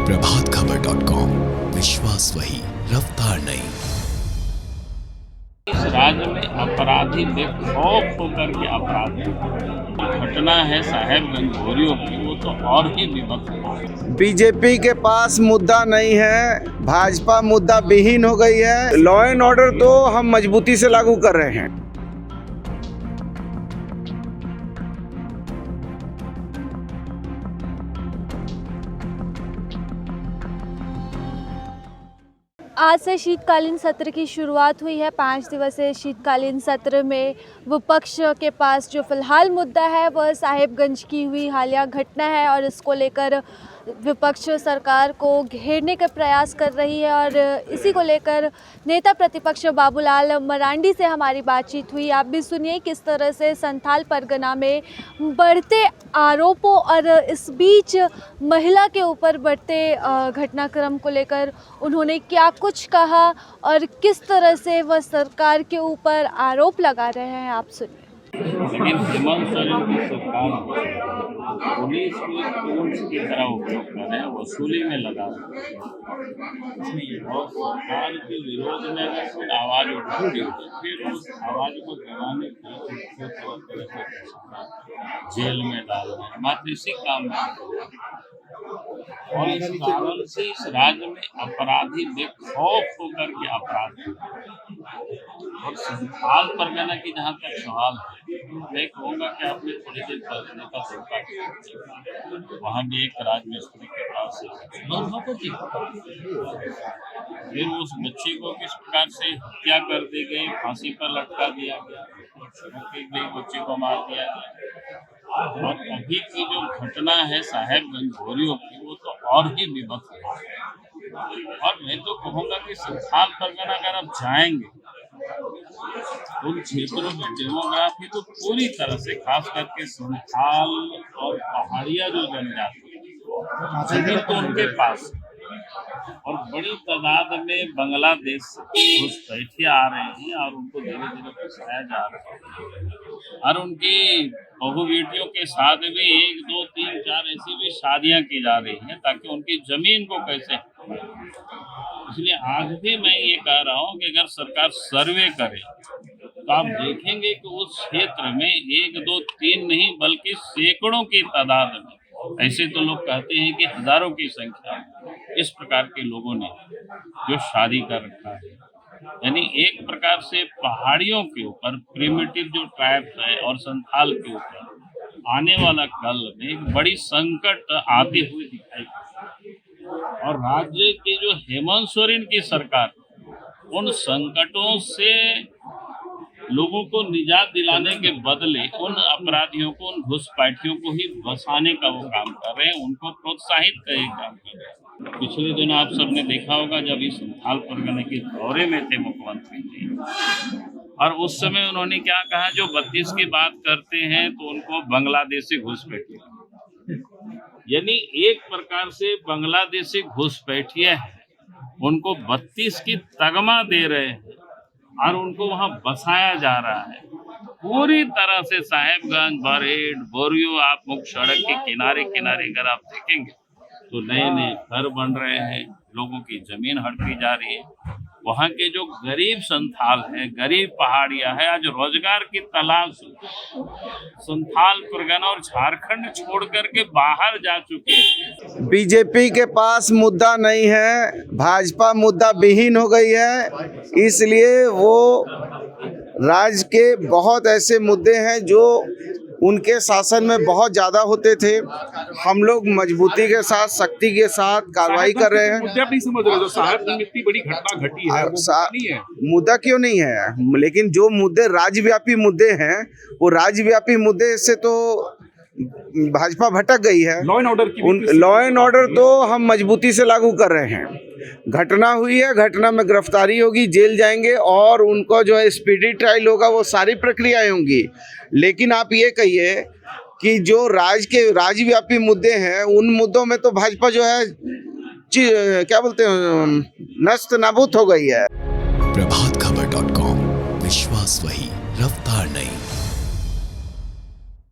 प्रभातखबर.com, विश्वास वही, रफ्तार नहीं। इस राज्य में अपराधी बेखौफ होकर के अपराध घटना है साहेबगंज बोरियों की, वो तो और ही विभत्स है। बीजेपी के पास मुद्दा नहीं है, भाजपा मुद्दा विहीन हो गई है। लॉ एंड ऑर्डर तो हम मजबूती से लागू कर रहे हैं। आज से शीतकालीन सत्र की शुरुआत हुई है। 5 दिवसीय शीतकालीन सत्र में विपक्ष के पास जो फिलहाल मुद्दा है वह साहेबगंज की हुई हालिया घटना है और इसको लेकर विपक्ष सरकार को घेरने का प्रयास कर रही है और इसी को लेकर नेता प्रतिपक्ष बाबूलाल मरांडी से हमारी बातचीत हुई। आप भी सुनिए किस तरह से संथाल परगना में बढ़ते आरोपों और इस बीच महिला के ऊपर बढ़ते घटनाक्रम को लेकर उन्होंने क्या कुछ कहा और किस तरह से वह सरकार के ऊपर आरोप लगा रहे हैं। आप सुनिए। लेकिन हेमंत सोरेन की सरकार पुलिस को टूल्स की तरह उपयोग कर रहे हैं, वसूली में लगा रहे हैं और सरकार के विरोध में अगर कोई आवाज उठाती है फिर उस आवाज को दबाने के लिए तरह से जेल में डाल रहे हैं, मात्र इसी काम में। और इस कारण से इस राज्य में अपराधी बेखौफ होकर के अपराध और संथाल परगना की जहाँ तक सवाल है, मैं कहूँगा कि आपने थोड़ी देर पहले देखा सरकार वहाँ भी एक राजमिस्त्री के पास फिर उस बच्ची को किस प्रकार से हत्या कर दी गई, फांसी पर लटका दिया गया, बच्ची को मार दिया गया। और अभी की जो घटना है साहेबगंज बोरियों की, वो तो और ही विभत्स है। और मैं तो कहूँगा कि संथाल परगना अगर आप जाएंगे उन क्षेत्रों में डेमोग्राफी तो पूरी तरह से, खास करके संथाल और पहाड़िया जो जनजाति है तो उनके पास और बड़ी तादाद में बांग्लादेश से घुसपैठिए आ रहे हैं और उनको धीरे धीरे फंसाया जा रहा है और उनकी बहु बेटियों के साथ भी 1, 2, 3, 4 ऐसी भी शादियां की जा रही हैं ताकि उनकी जमीन को कैसे। इसलिए आज भी मैं ये कह रहा हूँ कि अगर सरकार सर्वे करे तो आप देखेंगे कि उस क्षेत्र में 1, 2, 3 नहीं बल्कि सैकड़ों की तादाद में, ऐसे तो लोग कहते हैं कि हजारों की संख्या में इस प्रकार के लोगों ने जो शादी कर रखा है। यानी एक प्रकार से पहाड़ियों के ऊपर प्रिमिटिव जो ट्राइब्स है और संथाल के ऊपर आने वाला कल में एक बड़ी संकट आते हुए दिखाई पड़ती। और राज्य की जो हेमंत सोरेन की सरकार उन संकटों से लोगों को निजात दिलाने के बदले उन अपराधियों को, उन घुसपैठियों को ही बसाने का वो काम कर रहे हैं, उनको प्रोत्साहित कर काम कर रहे हैं। पिछले दिनों आप सबने देखा होगा जब इस संथाल परगना के दौरे में थे मुख्यमंत्री जी, और उस समय उन्होंने क्या कहा, जो 32 की बात करते हैं तो उनको बांग्लादेशी घुसपैठिए, यानी एक प्रकार से बांग्लादेशी घुसपैठिए हैं, उनको 32 की तगमा दे रहे हैं और उनको वहां बसाया जा रहा है। पूरी तरह से साहेबगंज, बरहेट, बोरियो आप मुख्य सड़क के किनारे किनारे अगर आप देखेंगे तो नए नए घर बन रहे हैं, लोगों की जमीन हड़पी जा रही है। वहाँ के जो गरीब संथाल है, गरीब पहाड़िया है, आज रोजगार की तलाश संथाल परगना और झारखंड छोड़ करके बाहर जा चुके हैं। बीजेपी के पास मुद्दा नहीं है, भाजपा मुद्दा विहीन हो गई है। इसलिए वो राज्य के बहुत ऐसे मुद्दे हैं जो उनके शासन में बहुत ज़्यादा होते थे। हम लोग मजबूती के साथ, शक्ति के साथ कार्रवाई कर रहे हैं। मुद्दा नहीं समझ रहे, साहेबगंज इतनी बड़ी घटना घटी है, नहीं है मुद्दा क्यों नहीं है, लेकिन जो मुद्दे राज्यव्यापी मुद्दे हैं वो राज्यव्यापी मुद्दे से तो भाजपा भटक गई है। लॉ एंड ऑर्डर तो हम मजबूती से लागू कर रहे हैं। घटना हुई है, घटना में गिरफ्तारी होगी, जेल जाएंगे और उनको जो है स्पीडी ट्रायल होगा, वो सारी प्रक्रियाएं होंगी। लेकिन आप ये कहिए कि जो राज्यव्यापी मुद्दे हैं उन मुद्दों में तो भाजपा जो है क्या बोलते हैं, नस्त नाबूद हो गई है। प्रभात